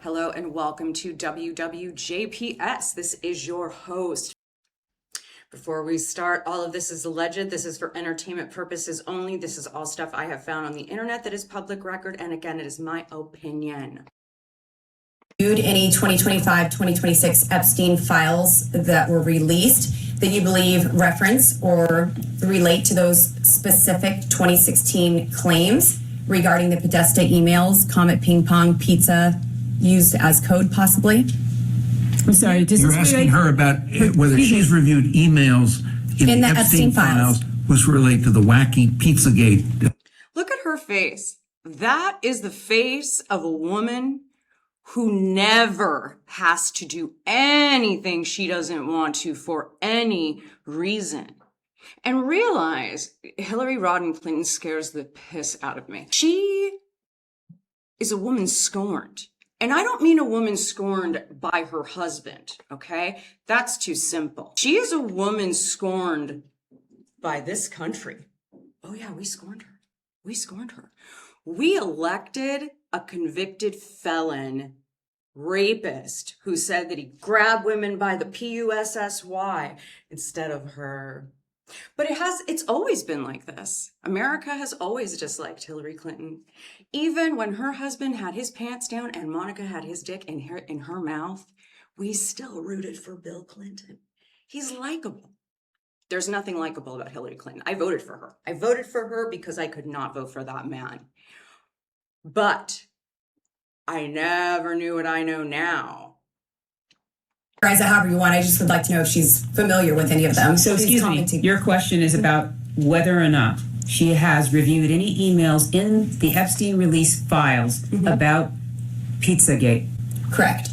Hello and welcome to WWJPS. This is your host. Before we start, all of this is alleged. This is for entertainment purposes only. This is all stuff I have found on the internet that is public record. And again, it is my opinion. Any 2025-2026 Epstein files that were released that you believe reference or relate to those specific 2016 claims regarding the Podesta emails, Comet Ping Pong Pizza used as code possibly? I'm sorry, you're asking her about whether she's reviewed emails in the Epstein files which relate to the wacky Pizzagate. Look at her face. That is the face of a woman who never has to do anything she doesn't want to for any reason. And realize Hillary Rodham Clinton scares the piss out of me. She is a woman scorned. And I don't mean a woman scorned by her husband, okay? That's too simple. She is a woman scorned by this country. Oh yeah, we scorned her. We scorned her. We elected a convicted felon rapist who said that he grabbed women by the P-U-S-S-Y instead of her. But it's always been like this. America has always disliked Hillary Clinton. Even when her husband had his pants down and Monica had his dick in her mouth, we still rooted for Bill Clinton. He's likable. There's nothing likable about Hillary Clinton. I voted for her. I voted for her because I could not vote for that man. But I never knew what I know now. Guys, however you want, I just would like to know if she's familiar with any of them. So excuse me, your question is about whether or not she has reviewed any emails in the Epstein release files about Pizzagate. Correct.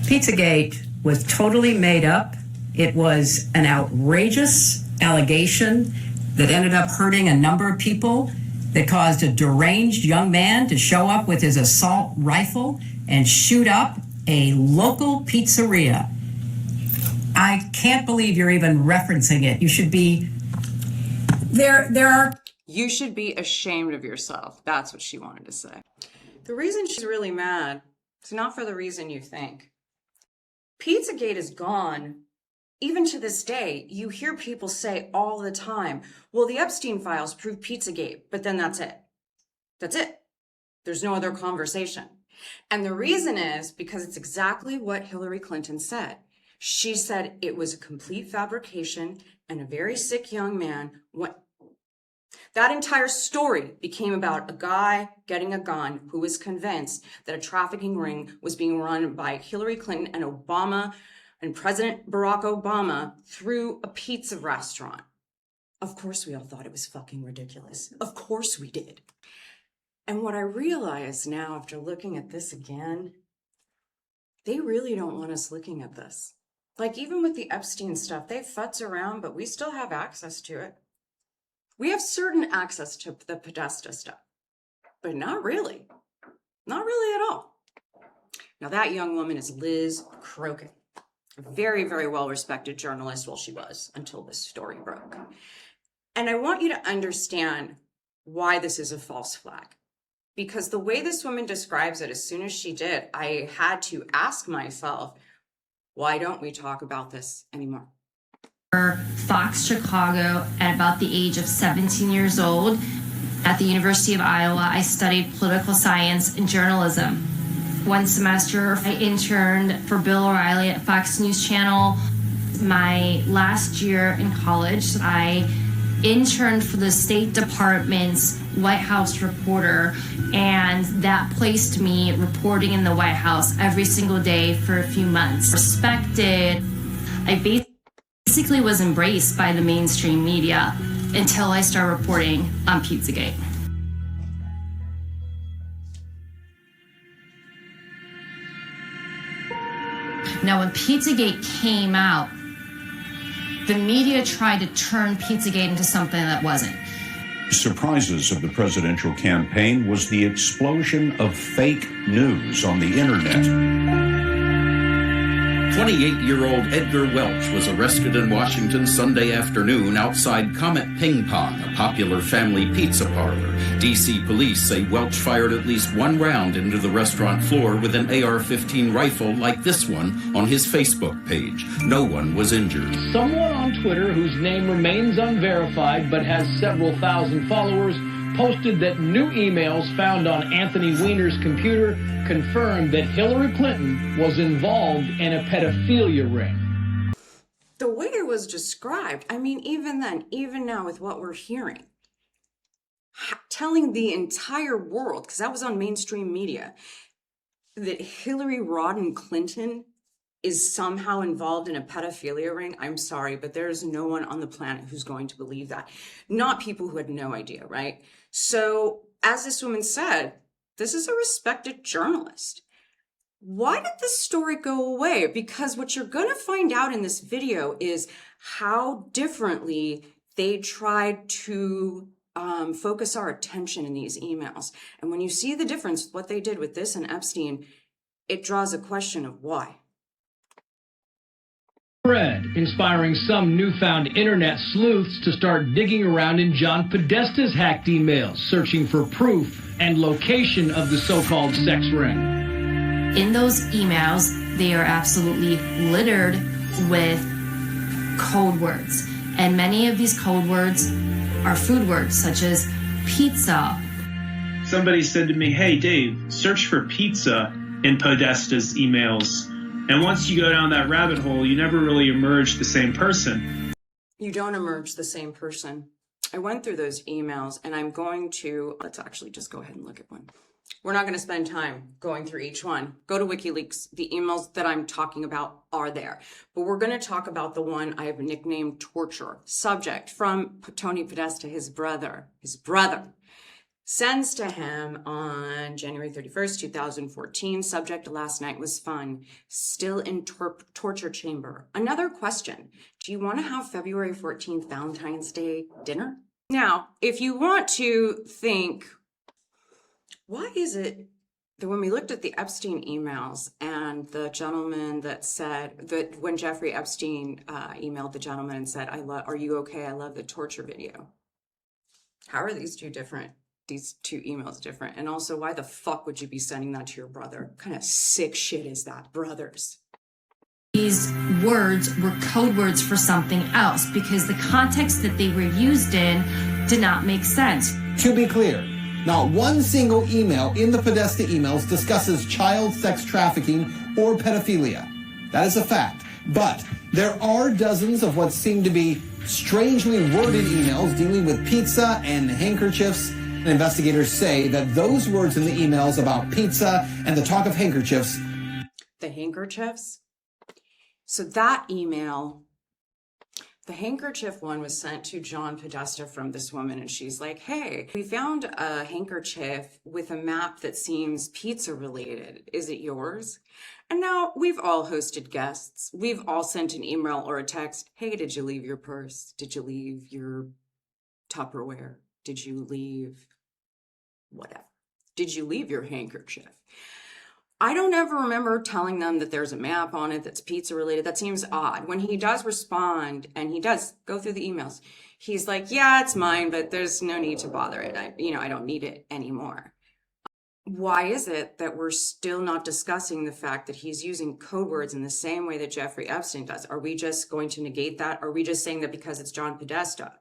Pizzagate was totally made up. It was an outrageous allegation that ended up hurting a number of people, that caused a deranged young man to show up with his assault rifle and shoot up a local pizzeria. I can't believe you're even referencing it. You should be... You should be ashamed of yourself. That's what she wanted to say. The reason she's really mad is not for the reason you think. Pizzagate is gone. Even to this day, you hear people say all the time, well, the Epstein files prove Pizzagate, but then that's it. That's it. There's no other conversation. And the reason is because it's exactly what Hillary Clinton said. She said it was a complete fabrication and a very sick young man. That entire story became about a guy getting a gun who was convinced that a trafficking ring was being run by Hillary Clinton and Obama and President Barack Obama through a pizza restaurant. Of course we all thought it was fucking ridiculous. Of course we did. And what I realize now after looking at this again, they really don't want us looking at this. Like even with the Epstein stuff, they futz around, but we still have access to it. We have certain access to the Podesta stuff, but not really. Not really at all. Now that young woman is Liz Crokin. A very, very well-respected journalist, well, she was, until this story broke. And I want you to understand why this is a false flag. Because the way this woman describes it, as soon as she did, I had to ask myself, why don't we talk about this anymore? Fox Chicago at about the age of 17 years old. At the University of Iowa, I studied political science and journalism. One semester, I interned for Bill O'Reilly at Fox News Channel. My last year in college, I interned for the State Department's White House reporter, and that placed me reporting in the White House every single day for a few months. Respected. I basically was embraced by the mainstream media until I started reporting on Pizzagate. Now, when Pizzagate came out, the media tried to turn Pizzagate into something that wasn't. Surprises of the presidential campaign was the explosion of fake news on the internet. 28-year-old Edgar Welch was arrested in Washington Sunday afternoon outside Comet Ping Pong, a popular family pizza parlor. D.C. police say Welch fired at least one round into the restaurant floor with an AR-15 rifle like this one on his Facebook page. No one was injured. Someone on Twitter, whose name remains unverified but has several thousand followers, posted that new emails found on Anthony Weiner's computer confirmed that Hillary Clinton was involved in a pedophilia ring. The way it was described, I mean, even then, even now with what we're hearing, telling the entire world, because that was on mainstream media, that Hillary Rodham Clinton is somehow involved in a pedophilia ring, I'm sorry, but there's no one on the planet who's going to believe that. Not people who had no idea, right? So, as this woman said, this is a respected journalist. Why did this story go away? Because what you're going to find out in this video is how differently they tried to focus our attention in these emails. And when you see the difference, what they did with this and Epstein, it draws a question of why. Thread, inspiring some newfound internet sleuths to start digging around in John Podesta's hacked emails, searching for proof and location of the so-called sex ring. In those emails, they are absolutely littered with code words. And many of these code words are food words, such as pizza. Somebody said to me, hey, Dave, search for pizza in Podesta's emails. And once you go down that rabbit hole, you never really emerge the same person. You don't emerge the same person. I went through those emails and I'm going to, let's actually just go ahead and look at one. We're not going to spend time going through each one. Go to WikiLeaks. The emails that I'm talking about are there. But we're going to talk about the one I have nicknamed torture. Subject from Tony Podesta, his brother. Sends to him on January 31st, 2014. Subject, last night was fun. Still in torture chamber. Another question. Do you want to have February 14th Valentine's Day dinner? Now, if you want to think, why is it that when we looked at the Epstein emails and the gentleman that said that when Jeffrey Epstein emailed the gentleman and said, are you okay? I love the torture video. How are these two different? These two emails different? And also, why the fuck would you be sending that to your brother? What kind of sick shit is that, brothers? These words were code words for something else because the context that they were used in did not make sense. To be clear, not one single email in the Podesta emails discusses child sex trafficking or pedophilia. That is a fact. But there are dozens of what seem to be strangely worded emails dealing with pizza and handkerchiefs. And investigators say that those words in the emails about pizza and the talk of handkerchiefs. The handkerchiefs? So that email, the handkerchief one was sent to John Podesta from this woman, and she's like, hey, we found a handkerchief with a map that seems pizza related. Is it yours? And now we've all hosted guests. We've all sent an email or a text. Hey, did you leave your purse? Did you leave your Tupperware? Did you leave whatever? Did you leave your handkerchief? I don't ever remember telling them that there's a map on it that's pizza related. That seems odd. When he does respond, and he does go through the emails, he's like, yeah, it's mine, but there's no need to bother it. I don't need it anymore. Why is it that we're still not discussing the fact that he's using code words in the same way that Jeffrey Epstein does? Are we just going to negate that? Are we just saying that because it's John Podesta?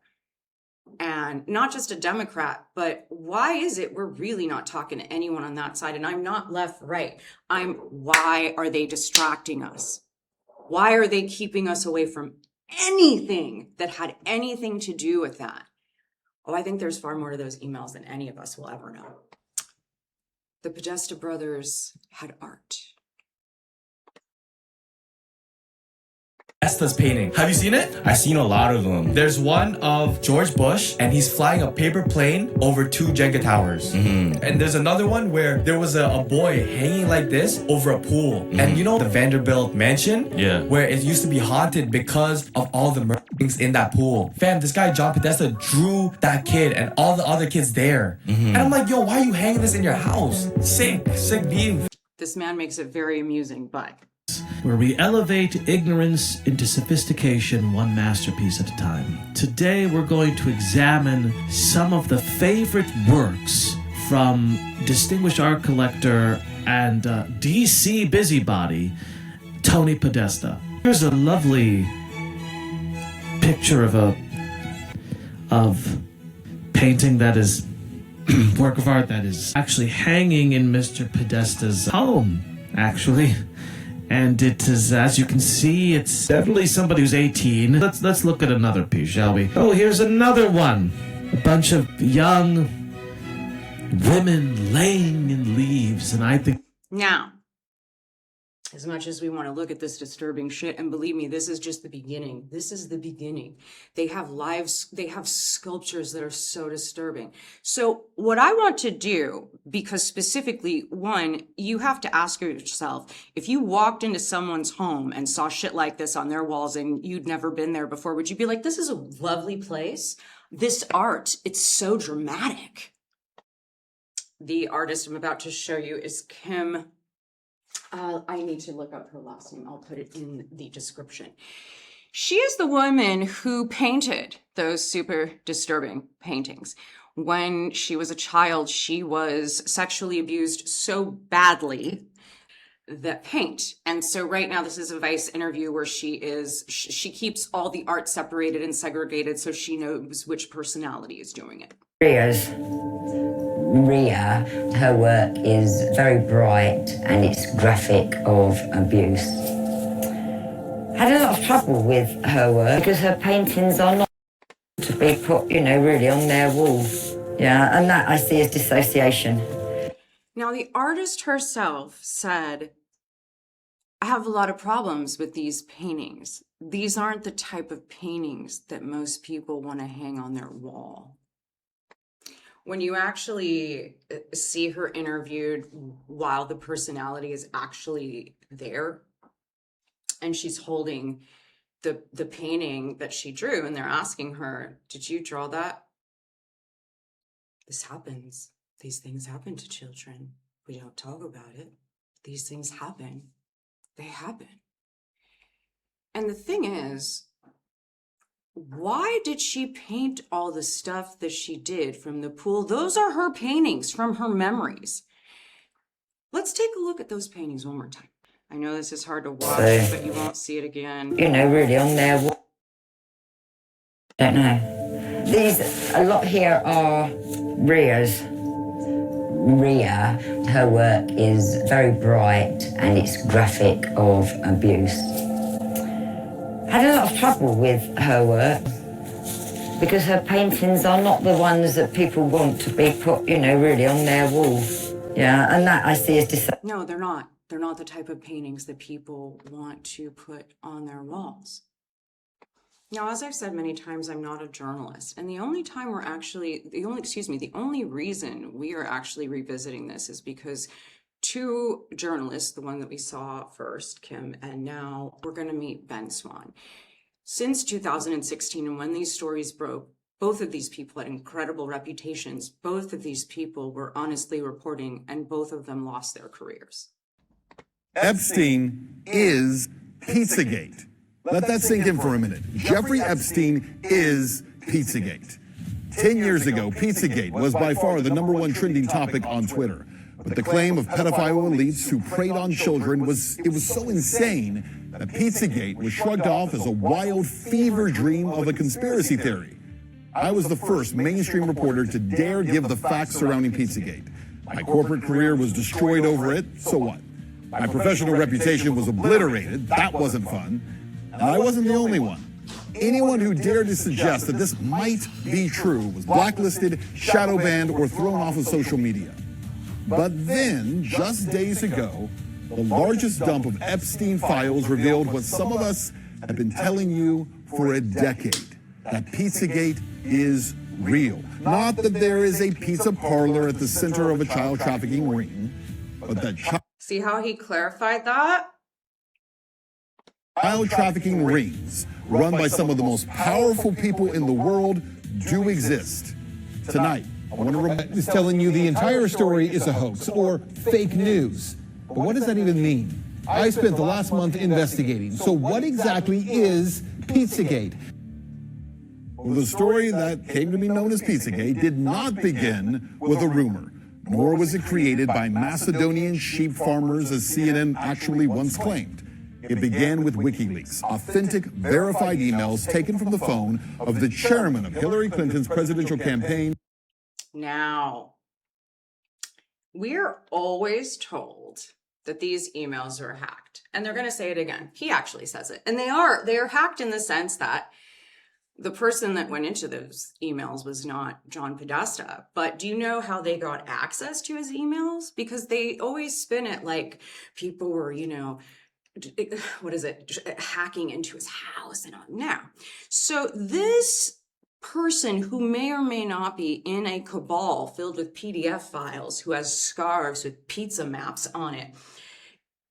And not just a Democrat, but why is it we're really not talking to anyone on that side? And I'm not left, right. Why are they distracting us? Why are they keeping us away from anything that had anything to do with that? Oh, I think there's far more to those emails than any of us will ever know. The Podesta brothers had art. Podesta's painting. Have you seen it? I've seen a lot of them. There's one of George Bush, and he's flying a paper plane over 2 Jenga towers. Mm-hmm. And there's another one where there was a boy hanging like this over a pool. Mm-hmm. And you know the Vanderbilt mansion? Yeah. Where it used to be haunted because of all the murders in that pool. Fam, this guy John Podesta drew that kid and all the other kids there. Mm-hmm. And I'm like, yo, why are you hanging this in your house? Sick being. This man makes it very amusing, but where we elevate ignorance into sophistication one masterpiece at a time. Today we're going to examine some of the favorite works from distinguished art collector and DC busybody, Tony Podesta. Here's a lovely picture of painting that is work of art that is actually hanging in Mr. Podesta's home, actually. And it is, as you can see, it's definitely somebody who's 18. Let's look at another piece, shall we? Oh, here's another one. A bunch of young women laying in leaves, and I think... Now, as much as we want to look at this disturbing shit, and believe me, this is just the beginning. This is the beginning. They have sculptures that are so disturbing. So what I want to do, because specifically, one, you have to ask yourself, if you walked into someone's home and saw shit like this on their walls and you'd never been there before, would you be like, this is a lovely place? This art, it's so dramatic. The artist I'm about to show you is Kim. I need to look up her last name. I'll put it in the description. She is the woman who painted those super disturbing paintings. When she was a child, she was sexually abused so badly that paint. And so right now, this is a Vice interview where she keeps all the art separated and segregated so she knows which personality is doing it. Ria, her work is very bright and it's graphic of abuse. Had a lot of trouble with her work because her paintings are not to be put, really on their walls. Yeah, and that I see as dissociation. Now, the artist herself said, I have a lot of problems with these paintings. These aren't the type of paintings that most people want to hang on their wall. When you actually see her interviewed while the personality is actually there and she's holding the painting that she drew and they're asking her, did you draw that? This happens. These things happen to children. We don't talk about it. These things happen. They happen. And the thing is, why did she paint all the stuff that she did from the pool? Those are her paintings from her memories. Let's take a look at those paintings one more time. I know this is hard to watch, but you won't see it again. Really on their wall. Don't know. These, a lot here are Ria's. Ria, her work is very bright and it's graphic of abuse. Had a lot of trouble with her work because her paintings are not the ones that people want to be put, really on their walls. Yeah, and that I see as No, they're not. They're not the type of paintings that people want to put on their walls. Now, as I've said many times, I'm not a journalist. And the only reason we are actually revisiting this is because two journalists, the one that we saw first, Kim, and now we're going to meet Ben Swann. Since 2016, and when these stories broke, both of these people had incredible reputations. Both of these people were honestly reporting, and both of them lost their careers. Epstein is Pizzagate. Let that sink in for a minute. Jeffrey Epstein is Pizzagate. 10 years ago, Pizzagate was by far the #1 trending topic on Twitter. But the claim of pedophile elites who preyed on children was so insane that Pizzagate was shrugged off as a wild fever dream of a conspiracy theory. I was the first mainstream reporter to dare give the facts surrounding Pizzagate. My corporate career was destroyed over it, so what? My professional reputation was obliterated, that wasn't fun. And I wasn't the only one. Anyone who dared to suggest that this might be true was blacklisted, shadow banned, or thrown off of social media. But then, just days ago, the largest dump of Epstein files revealed what some of us have been telling you for a decade, that Pizzagate is real. Not that there is a pizza parlor at the center of a child trafficking ring, but that See how he clarified that? child trafficking rings, run by some of the most powerful people in the world, do exist. Tonight, I want to is telling you the entire story is a hoax or fake news. But what does that even mean? I spent the last month investigating. So what exactly is Pizzagate? Well, the story that came to be known as Pizzagate did not begin with a rumor, nor was it created by Macedonian sheep farmers, as CNN actually once claimed. It began with WikiLeaks, authentic, verified emails taken from the phone of the chairman of Hillary Clinton's presidential campaign. Now, we're always told that these emails are hacked, and they're going to say it again. He actually says it, and they are hacked in the sense that the person that went into those emails was not John Podesta. But do you know how they got access to his emails? Because they always spin it like people were, hacking into his house and all. Now, so this person who may or may not be in a cabal filled with PDF files, who has scarves with pizza maps on it,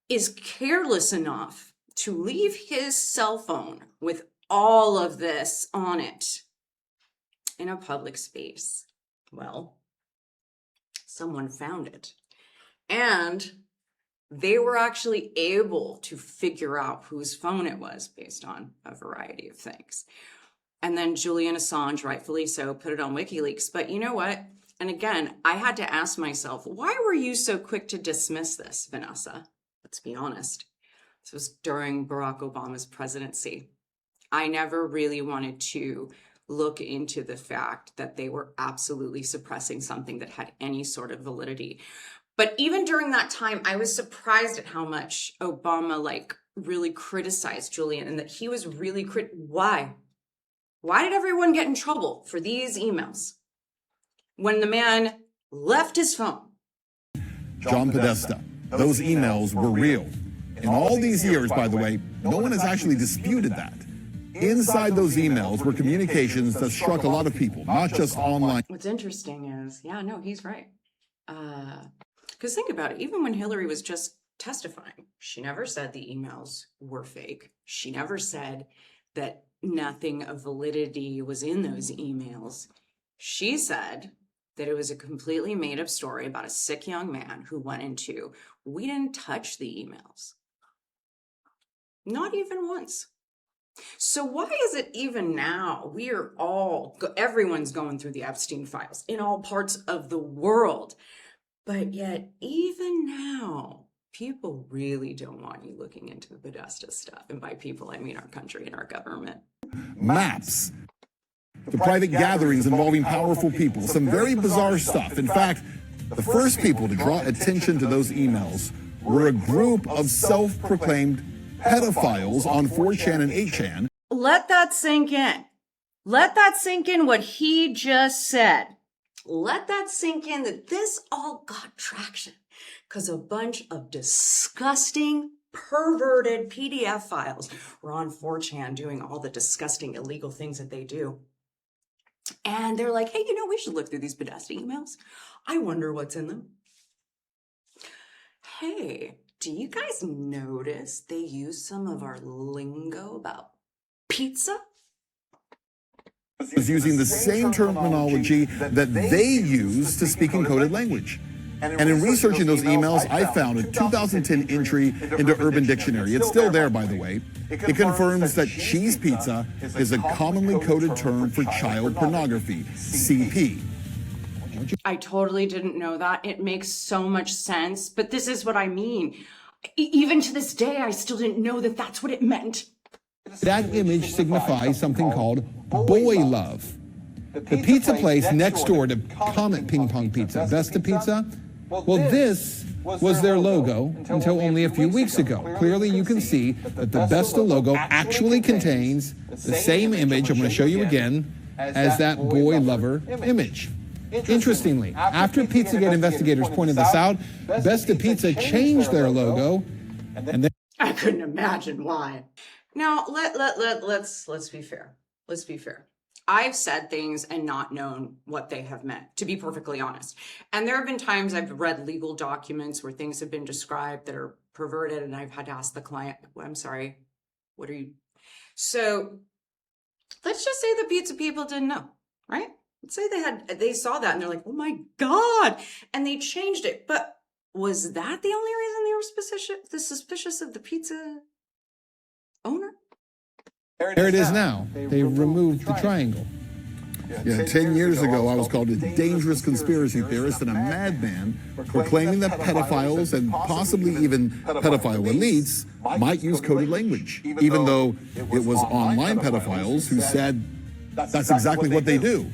is careless enough to leave his cell phone with all of this on it in a public space. Well, someone found it, and they were actually able to figure out whose phone it was based on a variety of things. And then Julian Assange, rightfully so, put it on WikiLeaks. But you know what? And again, I had to ask myself, why were you so quick to dismiss this, Vanessa? Let's be honest. This was during Barack Obama's presidency. I never really wanted to look into the fact that they were absolutely suppressing something that had any sort of validity. But even during that time, I was surprised at how much Obama really criticized Julian, and that he was really why? Why did everyone get in trouble for these emails when the man left his phone? John Podesta. Those emails were real. In all these years, by the way, no one has actually disputed that. Inside those emails were communications that struck a lot of people, not just online. What's interesting is, he's right. Because think about it, even when Hillary was just testifying, she never said the emails were fake. She never said that nothing of validity was in those emails. She said that it was a completely made up story about a sick young man who went into, we didn't touch the emails. Not even once. So why is it even now everyone's going through the Epstein files in all parts of the world, but yet even now, people really don't want you looking into the Podesta stuff. And by people, I mean our country and our government. Maps. The private gatherings involving powerful people. Some very bizarre stuff. In fact, the first people to draw attention to those emails were a group of self-proclaimed pedophiles on 4chan and 8chan. Let that sink in. Let that sink in what he just said. Let that sink in that this all got traction because a bunch of disgusting, perverted PDF files were on 4chan doing all the disgusting, illegal things that they do. And they're like, hey, we should look through these Podesta emails. I wonder what's in them. Hey, do you guys notice they use some of our lingo about pizza? Is using the same terminology that they use to speak encoded language. And in researching those emails, I found a 2010 entry into Urban Dictionary. It's still there, by the way. It confirms that cheese pizza is a commonly coded term for child pornography, CP. I totally didn't know that. It makes so much sense, but this is what I mean. Even to this day, I still didn't know that that's what it meant. That image signifies something called boy love. The pizza place next door to Comet Ping Pong Pizza, Besta Pizza, well, this was their logo until only a few weeks ago. Clearly, you can see that the Besta logo actually contains the same image, I'm going to show you again, as that boy lover image. Interestingly, after Pizzagate investigators pointed this out, Besta Pizza changed their logo, and then I couldn't imagine why. Now, let's be fair. Let's be fair. I've said things and not known what they have meant, to be perfectly honest. And there have been times I've read legal documents where things have been described that are perverted, and I've had to ask the client, I'm sorry, what are you? So let's just say the pizza people didn't know, right? Let's say they saw that and they're like, oh my God, and they changed it. But Was that the only reason they were suspicious of the pizza owner? There it is now. They removed the triangle. Yeah, 10 years ago, I was called a dangerous conspiracy theorist and a madman for claiming that pedophiles and possibly even pedophile elites might use coded language, even though it was online pedophiles who said that's exactly what they do.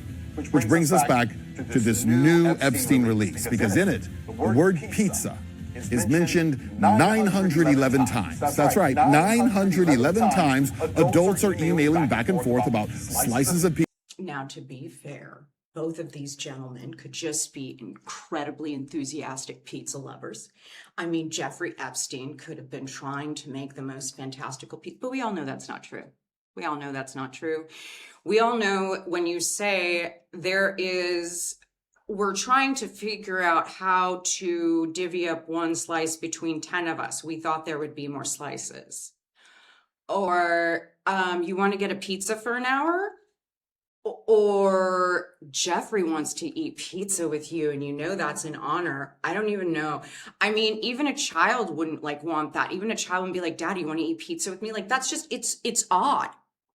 Which brings us back to this new Epstein release, because in it, the word pizza is mentioned 911 times. That's right, 911 times adults are emailing back and forth about slices of pizza. Now, to be fair, both of these gentlemen could just be incredibly enthusiastic pizza lovers. I mean, Jeffrey Epstein could have been trying to make the most fantastical pizza, but we all know that's not true. We all know that's not true. We all know when you say we're trying to figure out how to divvy up one slice between 10 of us. We thought there would be more slices. Or you want to get a pizza for an hour? Or Jeffrey wants to eat pizza with you and you know that's an honor. I don't even know. I mean, even a child wouldn't want that. Even a child wouldn't be like, Daddy, you want to eat pizza with me? That's just, it's odd.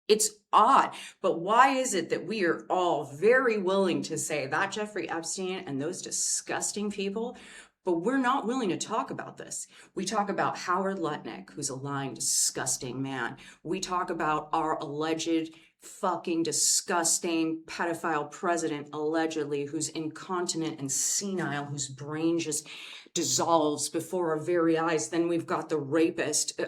It's odd. But why is it that we are all very willing to say that Jeffrey Epstein and those disgusting people, but we're not willing to talk about this? We talk about Howard Lutnick, who's a lying, disgusting man. We talk about our alleged fucking disgusting pedophile president, allegedly, who's incontinent and senile, whose brain just dissolves before our very eyes. Then we've got the rapist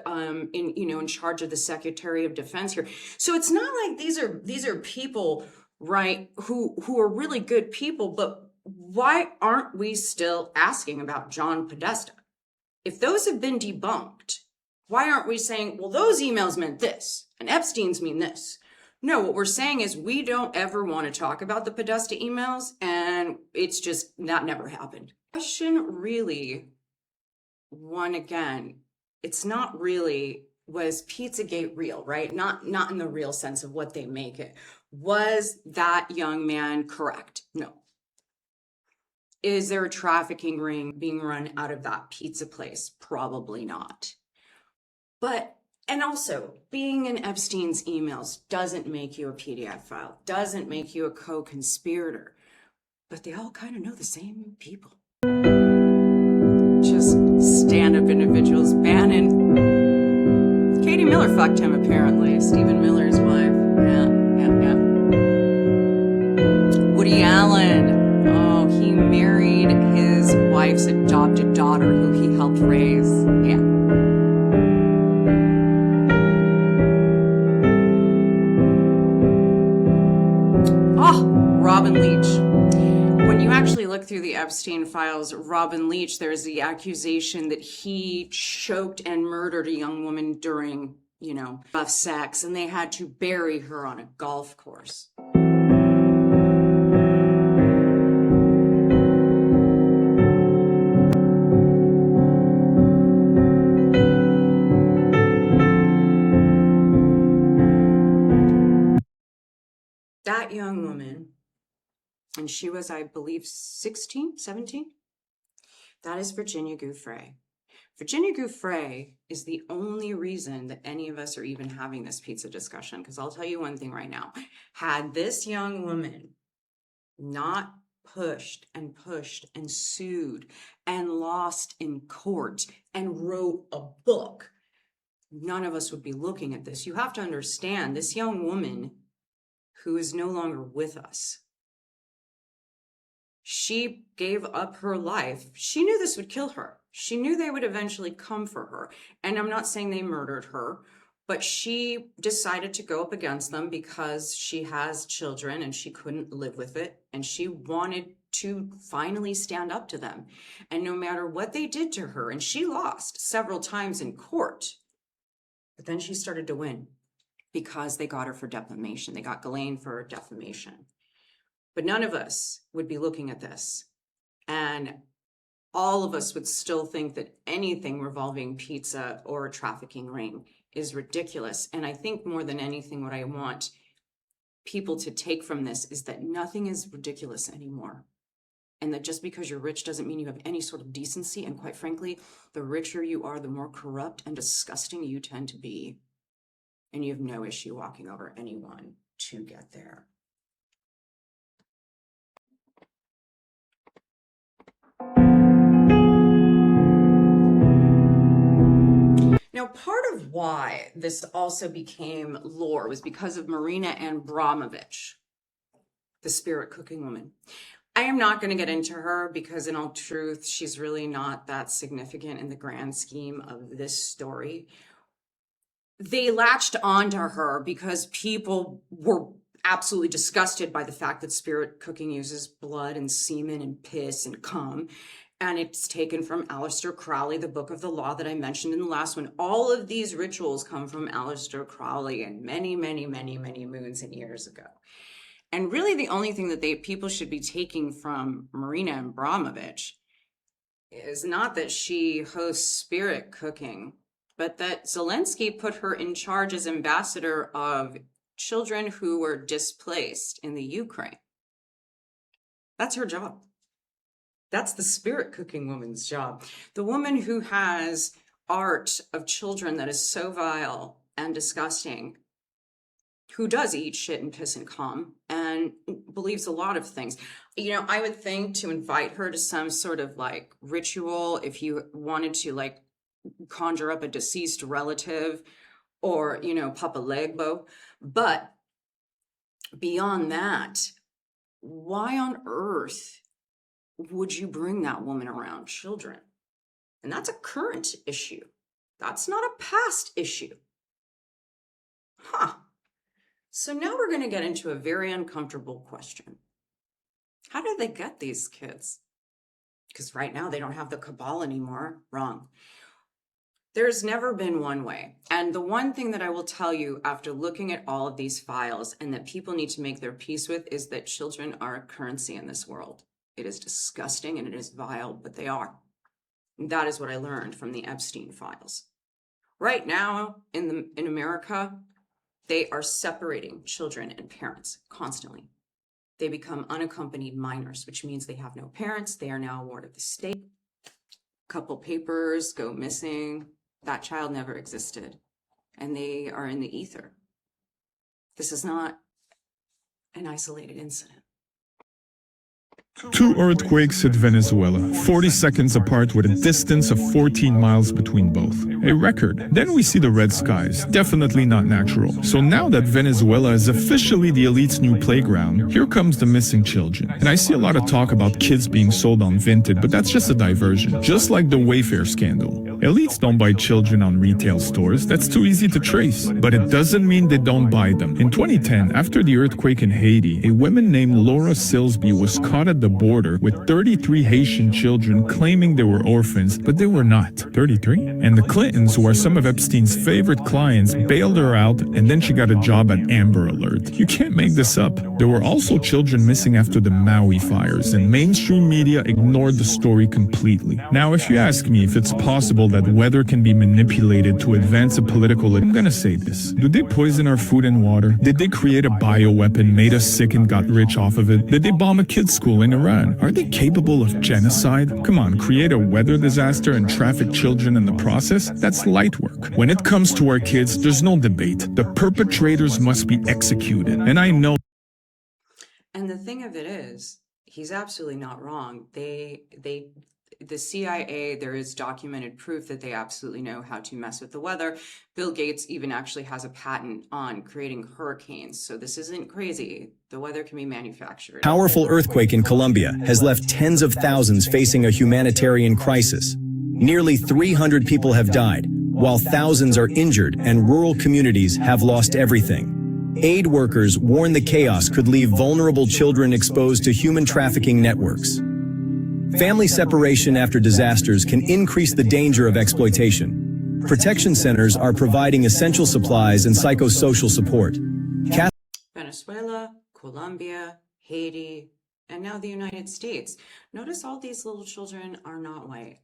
in charge of the Secretary of Defense here. So it's not like these are people, right, who are really good people, but why aren't we still asking about John Podesta? If those have been debunked, why aren't we saying, well, those emails meant this and Epstein's mean this? No, what we're saying is we don't ever want to talk about the Podesta emails, and it's just that never happened. Question really, one again, it's not really, was Pizzagate real, right? Not in the real sense of what they make it. Was that young man correct? No. Is there a trafficking ring being run out of that pizza place? Probably not. And also, being in Epstein's emails doesn't make you a PDF file, doesn't make you a co-conspirator, but they all kind of know the same people. Just stand-up individuals. Bannon. Katie Miller fucked him, apparently. Stephen Miller's wife. Yeah. Woody Allen. Oh, he married his wife's adopted daughter, who he helped raise. Yeah. Robin Leach. When you actually look through the Epstein files, Robin Leach, there's the accusation that he choked and murdered a young woman during, rough sex, and they had to bury her on a golf course. That young woman, and she was, I believe, 16, 17. That is Virginia Giuffre. Virginia Giuffre is the only reason that any of us are even having this pizza discussion. Because I'll tell you one thing right now. Had this young woman not pushed and sued and lost in court and wrote a book, none of us would be looking at this. You have to understand, this young woman who is no longer with us, she gave up her life. She knew this would kill her. She knew they would eventually come for her. And I'm not saying they murdered her, but she decided to go up against them because she has children and she couldn't live with it. And she wanted to finally stand up to them. And no matter what they did to her, and she lost several times in court, but then she started to win because they got her for defamation. They got Ghislaine for defamation. But none of us would be looking at this. And all of us would still think that anything revolving pizza or a trafficking ring is ridiculous. And I think more than anything, what I want people to take from this is that nothing is ridiculous anymore. and that just because you're rich doesn't mean you have any sort of decency. And quite frankly, the richer you are, the more corrupt and disgusting you tend to be. And you have no issue walking over anyone to get there. Now, part of why this also became lore was because of Marina Abramovich, the spirit cooking woman. I am not going to get into her because in all truth, she's really not that significant in the grand scheme of this story. They latched onto her because people were absolutely disgusted by the fact that spirit cooking uses blood and semen and piss and cum. And it's taken from Aleister Crowley, the Book of the Law that I mentioned in the last one. All of these rituals come from Aleister Crowley and many, many, many, many moons and years ago. And really the only thing that people should be taking from Marina Abramovich is not that she hosts spirit cooking, but that Zelensky put her in charge as ambassador of children who were displaced in the Ukraine. That's her job. That's the spirit cooking woman's job. The woman who has art of children that is so vile and disgusting, who does eat shit and piss and cum and believes a lot of things. You know, I would think to invite her to some sort of like ritual, if you wanted to like conjure up a deceased relative or, you know, Papa Legbo. But beyond that, why on earth would you bring that woman around children? And that's a current issue. That's not a past issue. So now we're going to get into a very uncomfortable question. How do they get these kids? Because right now they don't have the cabal anymore. Wrong. There's never been one way. And the one thing that I will tell you after looking at all of these files and that people need to make their peace with is that children are a currency in this world. It is disgusting and it is vile, but they are. And that is what I learned from the Epstein files. Right now in America, they are separating children and parents constantly. They become unaccompanied minors, which means they have no parents. They are now a ward of the state. Couple papers go missing. That child never existed. And they are in the ether. This is not an isolated incident. Two earthquakes hit Venezuela, 40 seconds apart with a distance of 14 miles between both. A record. Then we see the red skies. Definitely not natural. So now that Venezuela is officially the elite's new playground, here comes the missing children. And I see a lot of talk about kids being sold on Vinted, but that's just a diversion. Just like the Wayfair scandal. Elites don't buy children on retail stores. That's too easy to trace. But it doesn't mean they don't buy them. In 2010, after the earthquake in Haiti, a woman named Laura Silsby was caught at the border with 33 Haitian children claiming they were orphans, but they were not. 33? And the Clintons, who are some of Epstein's favorite clients, bailed her out, and then she got a job at Amber Alert. You can't make this up. There were also children missing after the Maui fires, and mainstream media ignored the story completely. Now, if you ask me if it's possible that weather can be manipulated to advance a political, I'm gonna say this. Do they poison our food and water? Did they create a bioweapon, made us sick and got rich off of it? Did they bomb a kid's school in Iran? Are they capable of genocide? Come on, create a weather disaster and traffic children in the process? That's light work. When it comes to our kids, there's no debate. The perpetrators must be executed. And I know. And the thing of it is, he's absolutely not wrong. The CIA, there is documented proof that they absolutely know how to mess with the weather. Bill Gates even actually has a patent on creating hurricanes. So this isn't crazy. The weather can be manufactured. Powerful earthquake in Colombia has left tens of thousands facing a humanitarian crisis. Nearly 300 people have died, while thousands are injured and rural communities have lost everything. Aid workers warn the chaos could leave vulnerable children exposed to human trafficking networks. Family separation after disasters can increase the danger of exploitation. Protection centers are providing essential supplies and psychosocial support. Venezuela, Colombia, Haiti, and now the United States. Notice all these little children are not white.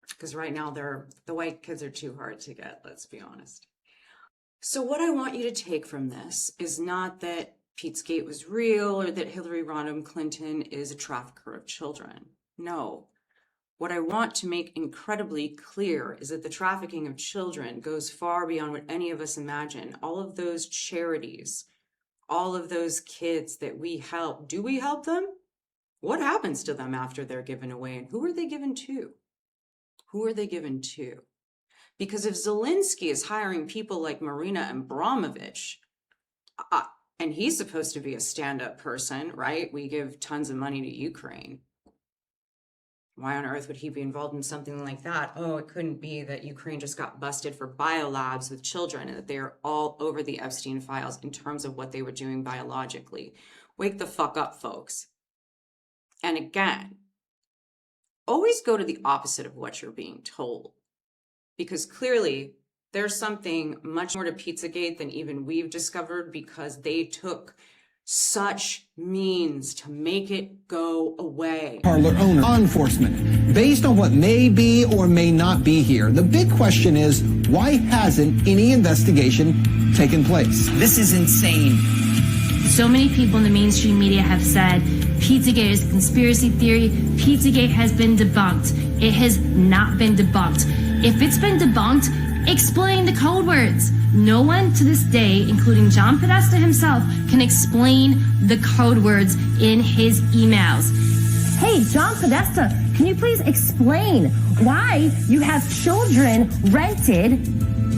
Because right now the white kids are too hard to get, let's be honest. So what I want you to take from this is not that Pizzagate was real or that Hillary Rodham Clinton is a trafficker of children. No. What I want to make incredibly clear is that the trafficking of children goes far beyond what any of us imagine. All of those charities, all of those kids that we help, do we help them? What happens to them after they're given away? And who are they given to? Who are they given to? Because if Zelensky is hiring people like Marina Abramovich, and he's supposed to be a stand-up person, right? We give tons of money to Ukraine. Why on earth would he be involved in something like that? Oh, it couldn't be that Ukraine just got busted for biolabs with children and that they're all over the Epstein files in terms of what they were doing biologically. Wake the fuck up, folks. And again, always go to the opposite of what you're being told. Because clearly there's something much more to Pizzagate than even we've discovered, because they took such means to make it go away. Parlor owner, law enforcement. Based on what may be or may not be here, the big question is, why hasn't any investigation taken place? This is insane. So many people in the mainstream media have said Pizzagate is a conspiracy theory. Pizzagate has been debunked. It has not been debunked. If it's been debunked, explain the code words. No one to this day, including John Podesta himself, can explain the code words in his emails. Hey, John Podesta, can you please explain why you have children rented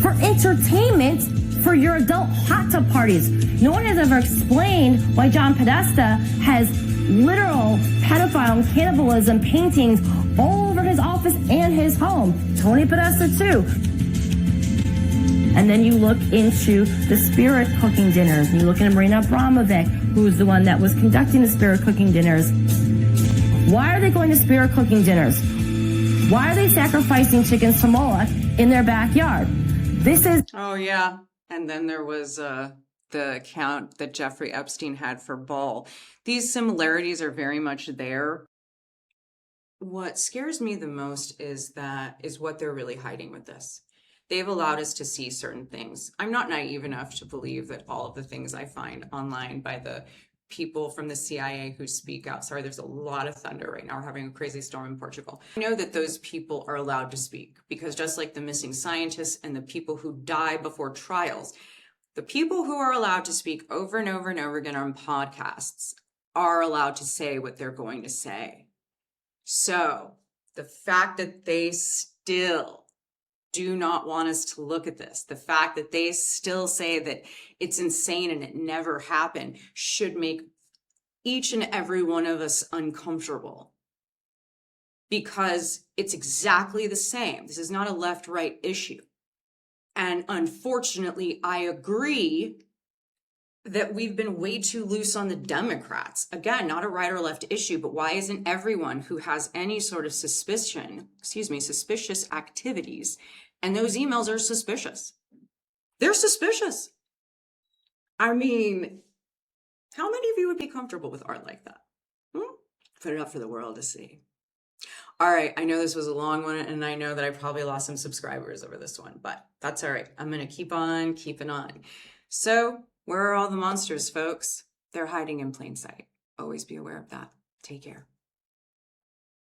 for entertainment for your adult hot tub parties? No one has ever explained why John Podesta has literal pedophile and cannibalism paintings all over his office and his home. Tony Podesta too. And then you look into the spirit cooking dinners, and you look at Marina Abramovic, who's the one that was conducting the spirit cooking dinners. Why are they going to spirit cooking dinners? Why are they sacrificing chickens to Moloch in their backyard? This is... Oh, yeah. And then there was the account that Jeffrey Epstein had for Ball. These similarities are very much there. What scares me the most is what they're really hiding with this. They've allowed us to see certain things. I'm not naive enough to believe that all of the things I find online by the people from the CIA who speak out. Sorry, there's a lot of thunder right now. We're having a crazy storm in Portugal. I know that those people are allowed to speak, because just like the missing scientists and the people who die before trials, the people who are allowed to speak over and over and over again on podcasts are allowed to say what they're going to say. So the fact that they still do not want us to look at this, the fact that they still say that it's insane and it never happened, should make each and every one of us uncomfortable, because it's exactly the same. This is not a left-right issue. And unfortunately, I agree that we've been way too loose on the Democrats. Again, not a right or left issue, but why isn't everyone who has any sort of suspicious activities, and those emails are suspicious? They're suspicious. I mean, how many of you would be comfortable with art like that? Put it up for the world to see. All right, I know this was a long one, and I know that I probably lost some subscribers over this one, but that's all right. I'm going to keep on keeping on. So, where are all the monsters, folks? They're hiding in plain sight. Always be aware of that. Take care.